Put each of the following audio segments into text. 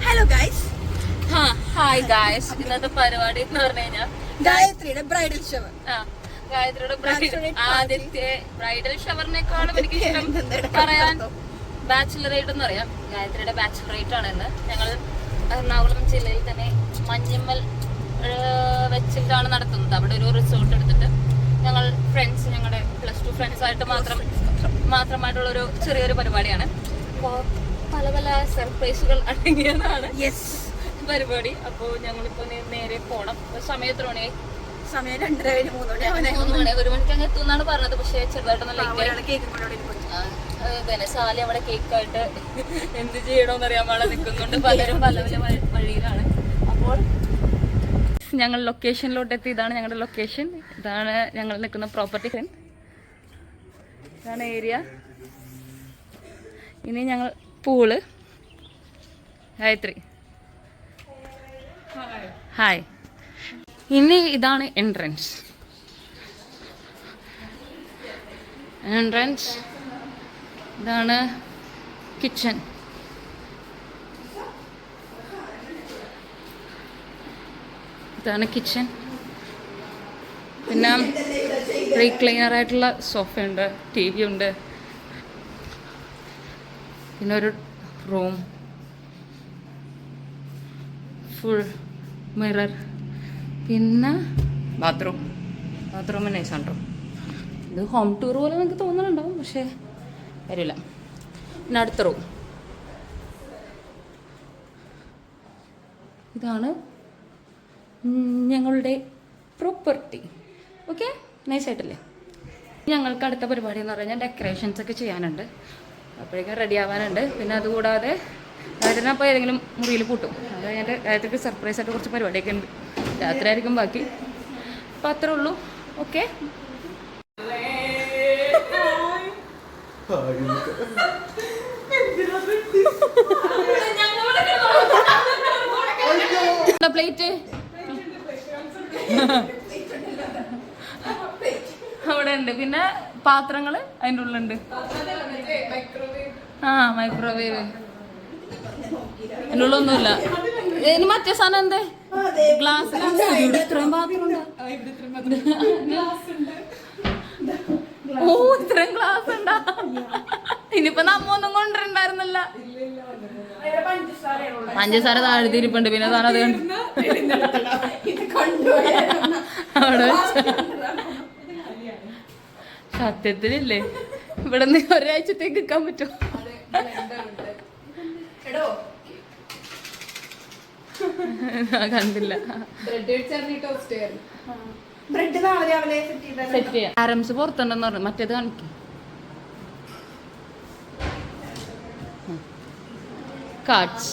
Hello guys. Hi guys. ഇന്നത്തെ പരിപാടി എന്ന് പറഞ്ഞു കഴിഞ്ഞാൽ ഗായത്രിയുടെ ബ്രൈഡൽ ഷവർ. ഗായത്രിയുടെ ആദ്യത്തെ ബ്രൈഡൽ ഷവറിനേക്കാളും എനിക്ക് ഇഷ്ടം പറയാൻ ബാച്ചിലറേറ്റ് എന്ന് പറയാം. ഗായത്രിയുടെ ബാച്ചിലറേറ്റ് ആണ് ഇന്ന്. ഞങ്ങൾ എറണാകുളം ജില്ലയിൽ തന്നെ മഞ്ഞമ്മൽ വെച്ചിട്ടാണ് നടത്തുന്നത്. അവിടെ ഒരു റിസോർട്ട് എടുത്തിട്ട് ഞങ്ങൾ ഫ്രണ്ട്സ്, ഞങ്ങളുടെ +2 ഫ്രണ്ട്സ് ആയിട്ട് മാത്രമായിട്ടുള്ളൊരു ചെറിയൊരു പരിപാടിയാണ്. അപ്പോൾ പല പല സർപ്രൈസുകൾ അടങ്ങിയതാണ് പരിപാടി. അപ്പോൾ ഞങ്ങളിപ്പോൾ നേരെ പോകണം. സമയം എത്ര മണിയായി? സമയം 2:30 3 മണി. 1 മണിക്ക് അങ്ങ് എത്തും എന്നാണ് പറഞ്ഞത്. പക്ഷേ ചെറുതായിട്ടൊന്ന് ലൈറ്റ് സാലി അവിടെ കേക്കായിട്ട് എന്ത് ചെയ്യണമെന്നറിയാൻ പാടെ നിൽക്കുന്നുണ്ട്. പലരും പല പല വഴിയിലാണ്. അപ്പോൾ ഞങ്ങൾ ലൊക്കേഷനിലോട്ട് എത്തി. ഇതാണ് ഞങ്ങളുടെ ലൊക്കേഷൻ. ഇതാണ് ഞങ്ങൾ നിൽക്കുന്ന പ്രോപ്പർട്ടി. ഇതാണ് ഏരിയ. ഇനി ഞങ്ങൾ പൂള്. ഗായത്രി ഹായ്. ഇനി ഇതാണ് എൻട്രൻസ്. ഇതാണ് കിച്ചൺ. പിന്നെ റീക്ലൈനർ ആയിട്ടുള്ള സോഫയുണ്ട്, TV ഉണ്ട്. പിന്നെ ഒരു റൂം, ഫുൾ മിറർ. പിന്നെ ബാത്റൂം നൈസാണ്. ഇത് ഹോം ടൂർ പോലെ നമുക്ക് തോന്നുന്നുണ്ടാവും, പക്ഷേ വരില്ല. പിന്നെ അടുത്ത റൂം. ഇതാണ് ഞങ്ങളുടെ പ്രോപ്പർട്ടി. ഓക്കെ, നൈസായിട്ടല്ലേ? ഞങ്ങൾക്ക് അടുത്ത പരിപാടി എന്ന് പറഞ്ഞാൽ ഡെക്കറേഷൻസ് ഒക്കെ ചെയ്യാനുണ്ട്. അപ്പോഴേക്കും റെഡി ആവാനുണ്ട്. പിന്നെ അതുകൂടാതെ ഗായത്രിനെ അപ്പോൾ ഏതെങ്കിലും മുറിയിൽ പൂട്ടും. അത് കഴിഞ്ഞിട്ട് ഗായത്രിക്ക് സർപ്രൈസ് ആയിട്ട് കുറച്ച് പരിപാടിയൊക്കെ ഉണ്ട്. രാത്രി ആയിരിക്കും ബാക്കി. അപ്പോൾ അത്രേ ഉള്ളൂ. ഓക്കെ, പ്ലേറ്റ് അവിടെ ഉണ്ട്. പിന്നെ പാത്രങ്ങൾ അതിൻ്റെ ഉള്ളിലുണ്ട്. മൈക്രോവേവ് അതിൻ്റെ ഉള്ളൊന്നുമില്ല. ഇനി മറ്റേ സാധനം എന്തേ ഗ്ലാസ്സിലാണ്. ഇത്രയും പാത്രം ഉണ്ട്. ഓ, ഇത്രയും ഗ്ലാസ് ഉണ്ടാ. ഇനിയിപ്പോ നമ്മൊന്നും കൊണ്ടുവരണ്ടായിരുന്നല്ല. പഞ്ചസാര താഴ്ത്തിരിപ്പുണ്ട്. പിന്നെ സാധനം അത് അവിടെ സത്യത്തിലില്ലേ ഇവിടെ നിന്ന് ഒരാഴ്ചത്തേക്ക് നിൽക്കാൻ പറ്റുമോ? കണ്ടില്ല. സെറ്റ് ചെയ്യാം. ആരംസ് പുറത്തുണ്ടെന്ന് പറഞ്ഞു. മറ്റേത് കാണിക്കും. കാർഡ്സ്.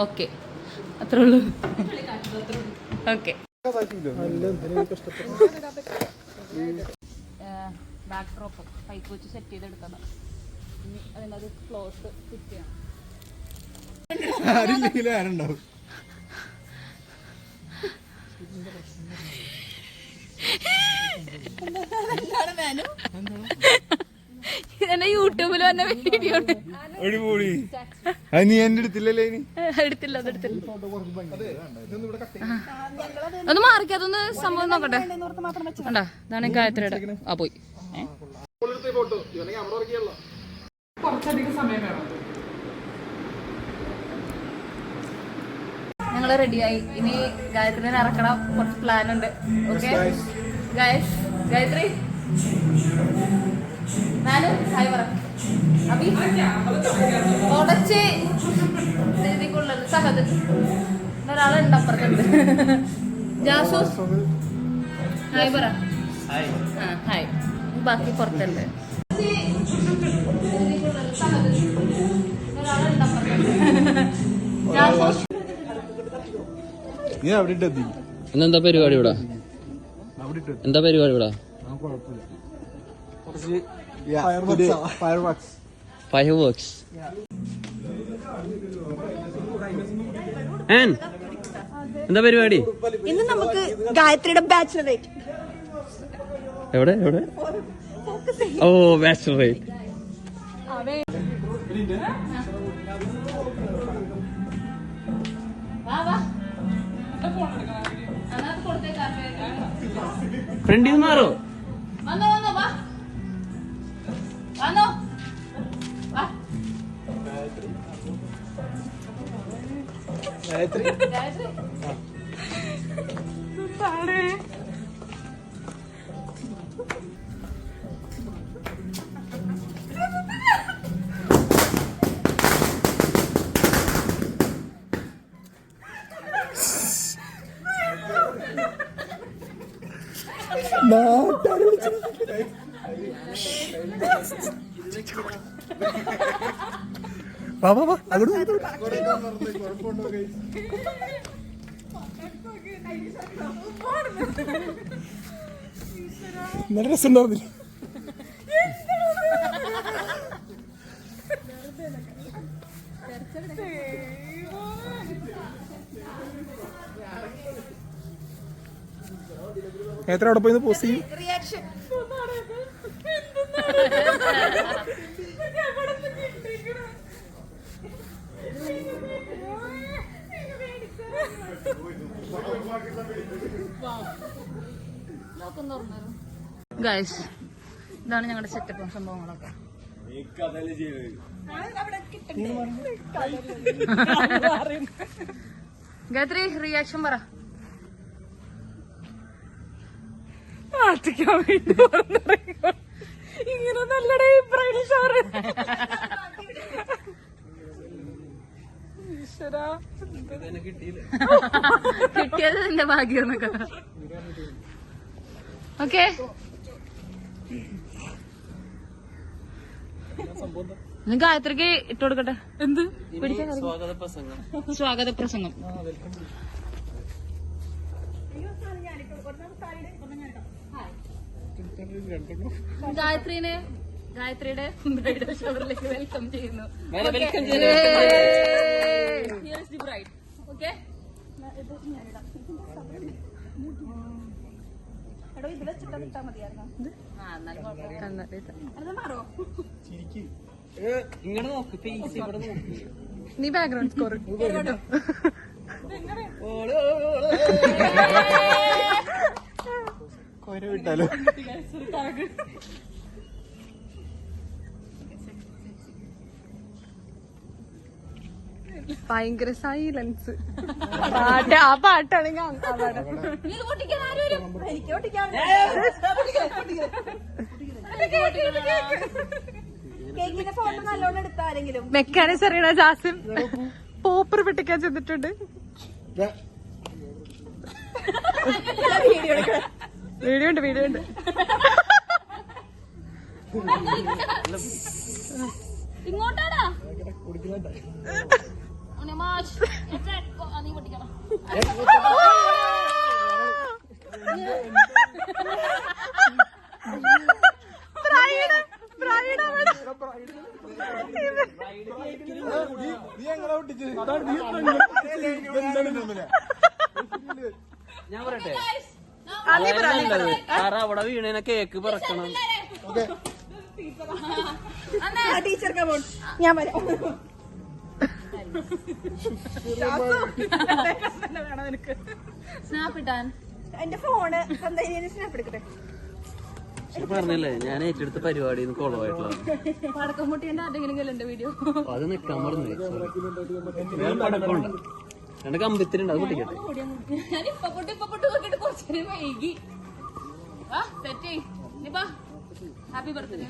ഓക്കെ, അത്രേ ഉള്ളൂ. ഓക്കെ, ബാക്ക് ഡ്രോപ്പ് പൈപ്പ് വെച്ച് സെറ്റ് ചെയ്തെടുക്കണം. ഇനി അതിനകത്ത് ക്ലോത്ത് ഫിറ്റ് ചെയ്യണം. ഇതെന്നെ യൂട്യൂബിൽ വന്ന വീഡിയോ എടുത്തില്ല. ഒന്ന് മാറിക്ക. അതൊന്ന് സംഭവം നോക്കട്ടെ. കണ്ടാ, ഇതാണ് ഗായത്രിയുടെ. പോയി. ഞങ്ങള് റെഡിയായി. ഇനി ഗായത്രിനെ ഇറക്കണം. കുറച്ച് പ്ലാൻ ഉണ്ട്. Okay guys. ഗായത്രി ഞാനും ഹായ് പറ. അബി ഉടച്ച് രീതിക്കുള്ളത് സഹദ് ഒരാളുണ്ട് അപ്പുറത്തുണ്ട്. ജാസൂസ് ഹായ് പറ. ഹായ്. ബാക്കി പുറത്തുണ്ട്. എന്താ പരിപാടി ഇവിടെ? എന്താ പരിപാടി ഇവിടെ? ഫയർവർക്സ്. എന്താ പരിപാടി? ഇന്ന് നമുക്ക് ഗായത്രിയുടെ ബാച്ചിലറേറ്റ്. എവിടെ? ഓ, ബാച്ചിലറേറ്റ്. ഫ്രണ്ടിൽ നിന്ന് മാറോ? വന്നോ വന്നോ വാ വന്നോ വാ ഗായത്രി നല്ല രസമുണ്ടാവുന്നില്ല. എത്ര അവിടെ പോയി പോസ്റ്റ് ചെയ്യും? റിയാക്ഷൻ ഗൈസ് ഇതാണ് ഞങ്ങളുടെ സെറ്റപ്പും സംഭവങ്ങളൊക്കെ. ഗായത്രി റിയാക്ഷൻ പറ. ഇങ്ങനെ നല്ലടേ ബ്രൈഡൽ ഷവർ. കിട്ടിയത് എന്റെ ഭാഗ്യം എന്നൊക്കെ. ഓക്കെ ഗായത്രിക്ക് ഇട്ട് കൊടുക്കട്ടെ. എന്ത് സ്വാഗത പ്രസംഗം. സ്വാഗത പ്രസംഗം. ഗായത്രിയുടെ ബ്രൈഡൽ ഷവറിലേക്ക് വെൽക്കം ചെയ്യുന്നു. Here's the bride. Okay? ഇത് വെച്ചിട്ട് വിട്ടാ മതിയായിരുന്നു. എന്നാലും കുഴപ്പമില്ല. മാറോ? ഇങ്ങോട്ട് നോക്ക്, ഫേസ് ഇവിടെ നോക്ക്. നീ ബാക്ക്ഗ്രൗണ്ട് സ്കോർ കൊര വിട്ടാലോ? ഭയങ്കര സൈലൻസ്. ആ പാട്ടാണെങ്കിൽ കേക്കിന്റെ ഫോട്ടോ നല്ലോണം എടുത്ത ആരെങ്കിലും മെക്കാനിക്സ് അറിയണ ജാസിം പോപ്പർ പെട്ടിക്കാൻ ചെന്നിട്ടുണ്ട്. വീഡിയോ ഉണ്ട് ഇങ്ങോട്ടാടാ നീ പൊട്ടിക്കണം. ഞാൻ പറയട്ടെ, കാരണം അവിടെ വീണേനെ കേക്ക് പറക്കണം. ടീച്ചർക്ക് ഞാൻ വരാം. സ്നാപ്പ് ഇട്ടാൻ എന്റെ ഫോണ് സ്നാപ്പ് എടുക്കട്ടെ. പറഞ്ഞല്ലേ ഞാൻ ഏറ്റെടുത്ത പരിപാടി കൊളവായിട്ടുള്ള പടക്കം പൊട്ടിന്റെ ആരെങ്കിലും എന്റെ വീഡിയോ അത് നിക്കാൻ പറഞ്ഞു. പടക്കമുണ്ട്, രണ്ട് കമ്പത്തിലുണ്ട്, അത് പൊട്ടിക്കട്ടെ. ഞാൻ ഇപ്പൊ പൊട്ട് നോക്കിട്ട് കുറച്ചേരം വൈകി. Happy birthday.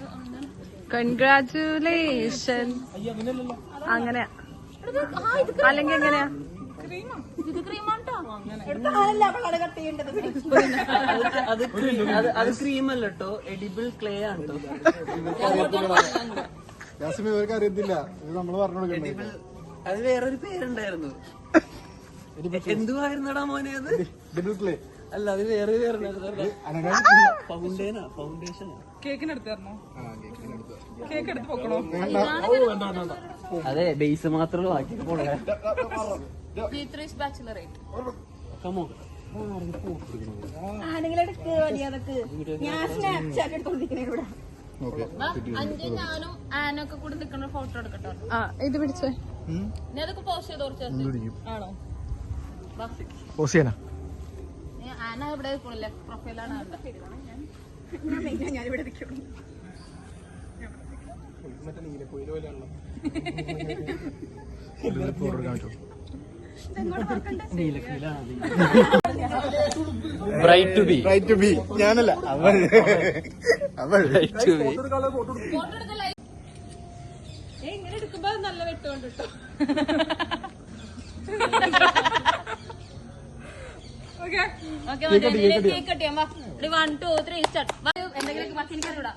കൺഗ്രാറ്റുലേഷൻ. അങ്ങനെ അല്ലെങ്കിൽ എങ്ങനെയാ? ഇത് ക്രീമാട്ടോ. അത് ക്രീം അല്ല കേട്ടോ, എഡിബിൾ ക്ലേ ആണ് കേട്ടോ. ജാസ്മിൻ ഇവർക്ക് അറിയത്തില്ല, ഇത് നമ്മള് പറഞ്ഞു കൊടുക്കണ്ടേ. അത് വേറൊരു പേരുണ്ടായിരുന്നു, എന്തുവായിരുന്നടാ മോനെ അത്? എഡിബിൾ ക്ലേ അല്ല, അത് വേറെ ഫൗണ്ടേഷനാ. അതെ, ബേസ് മാത്രമേ ബാക്കി പോണേ. ആണെങ്കിലെടുക്ക് വലിയതൊക്കെ. ഞാൻ സ്നാപ്ചാറ്റ് എടുത്തോണ്ടിരിക്കണേ ഇവിടെ. അഞ്ച് ഞാനും ആനൊക്കെ കൂടി നിൽക്കുന്ന ഫോട്ടോ എടുക്കട്ടോ. ഇത് പിടിച്ചേ. നീ അതൊക്കെ പോസ്റ്റ് ചെയ്ത് കുറച്ച് ആണോ? പോസ്റ്റ് ചെയ്യാനാ? ആന ഇവിടെ പ്രൊഫൈലാണ് ഞാനിവിടെ ഇരിക്കും. Bright to be. Right to be ഞാനല്ല അവൾ. Bright to be. ഇങ്ങനെ എടുക്കുമ്പോ നല്ല വെട്ടുകൊണ്ട് കിട്ടോ. കേക്ക് കട്ടിയാ 1 2 3 സ്റ്റാർട്ട്. എന്തെങ്കിലും ബാക്കി എനിക്കറിയൂടാ.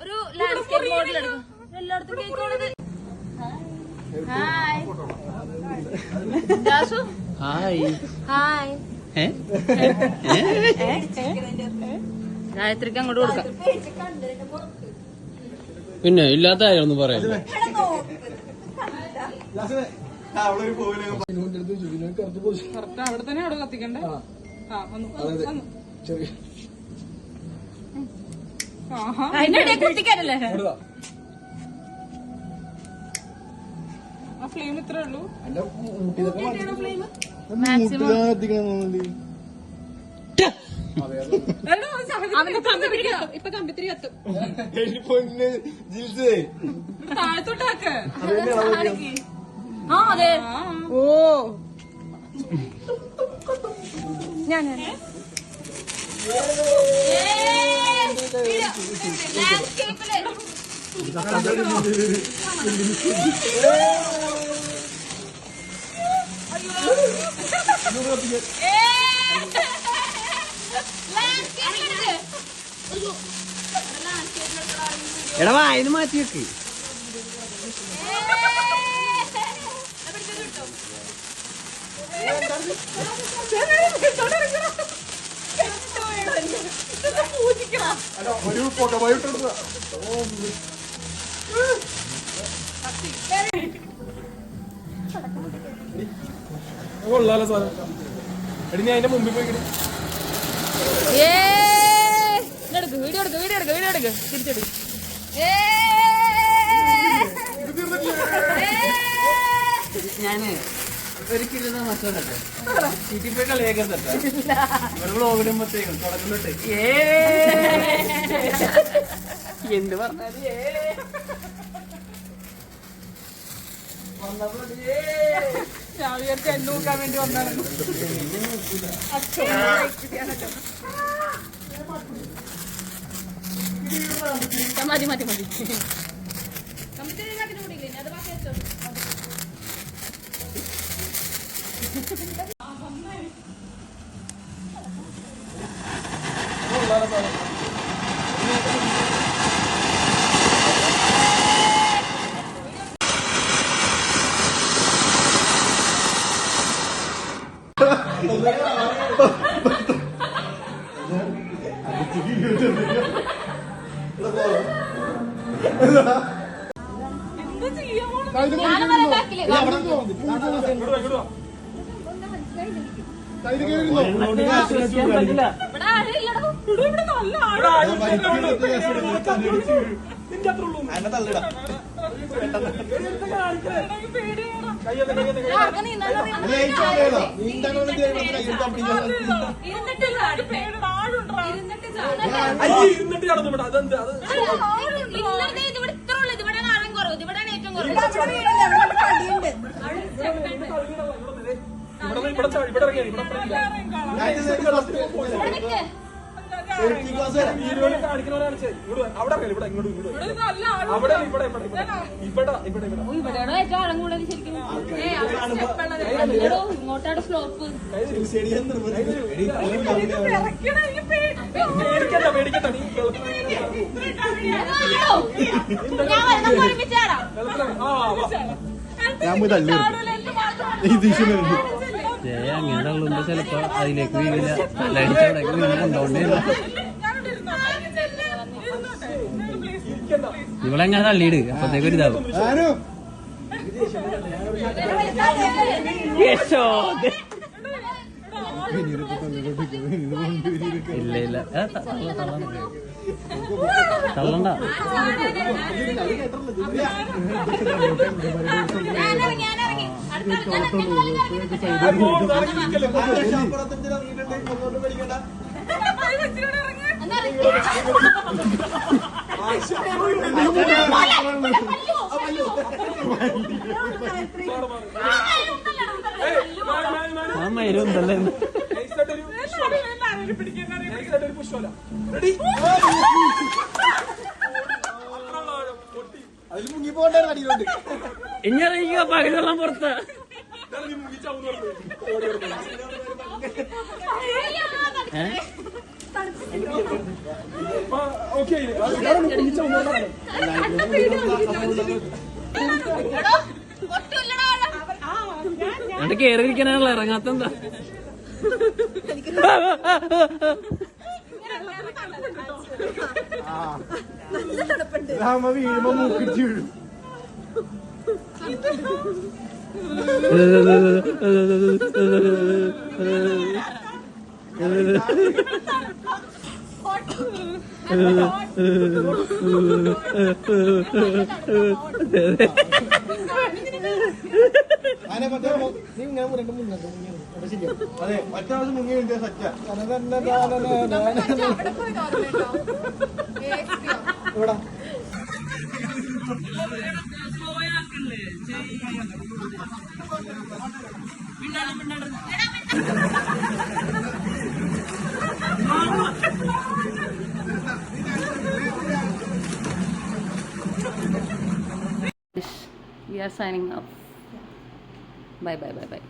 ഒരു ലാൻഡ്സ്കേപ്പ് മോഡൽ എടുക്കും. എല്ലായിടത്തും കേൾക്കുന്നത്. ഹായ് ജാസു. ഹായ്. ഹായ്. ഗായത്രിക്ക് അങ്ങോട്ട് കൊടുക്കാം. പിന്നെ ഇല്ലാത്ത കാര്യമൊന്നും പറയാം. അവിടെ തന്നെ അവിടെ കത്തിക്കണ്ടേ? അതിന്റെ കത്തിക്കാനല്ലേ ആ ഫ്ലെയിം ഇത്രേ ഉള്ളൂ. ഇപ്പൊ കമ്പിത്തിരി കത്തും. താഴത്തോട്ടാക്ക്. ആ അതെ. ഓ ഞാൻ എടാ വായന മാറ്റി വെക്ക്. ഒരു ഫോട്ടോ പോയിട്ട് കൊള്ളാലോ സാധനം. എടി ഞാൻ അതിന്റെ മുമ്പിൽ പോയി വീഡിയോ എടുക്ക് തിരിച്ചെടുക്ക്. ഞാന് ഒരിക്കലും മറ്റൊന്നട്ടെ ചീറ്റിപ്പോയി കളിയാക്കാൻ തട്ടാ. ഇവിടെ വ്ളോഗിടുമ്പോഴത്തേക്കും തുടങ്ങുന്നുണ്ട് എന്ത് പറഞ്ഞാല് ഞാൻ വിചാരിച്ച എന്നെ നോക്കാൻ വേണ്ടി വന്നാണ്. മതി മതി മതി. ഇങ്ങോട്ടാണ് സ്ലോപ്പ്. അങ്ങനെ തള്ളുമ്പോ ചിലപ്പോ അതിലേക്ക് വീഴില്ല. ലടിച്ചവിടേക്ക് വീഴുന്നുണ്ടോണ്ടേ ഇവളെങ്ങനെ തള്ളിയിട്. അപ്പത്തേക്ക് ഒരു ഇതാവും. ഇല്ല ഇല്ല. തള്ളണ്ട. ആ മരുന്നല്ലേ അതിൽ മുങ്ങി പോകണ്ടായിരുന്നു അടിയിലോട്ട്. ഇനി പകലെല്ലാം പുറത്ത്. എന്നിട്ട് കേറിയിരിക്കാനാണല്ലോ ഇറങ്ങാത്തെന്താ? വീഴുമ്പോ മൂക്കിച്ച് വീഴും. അതെ മറ്റേ പ്രാവശ്യം മുങ്ങി വേണ്ടിയ സച്ച ഇവിടെ We are signing off. Bye bye bye bye.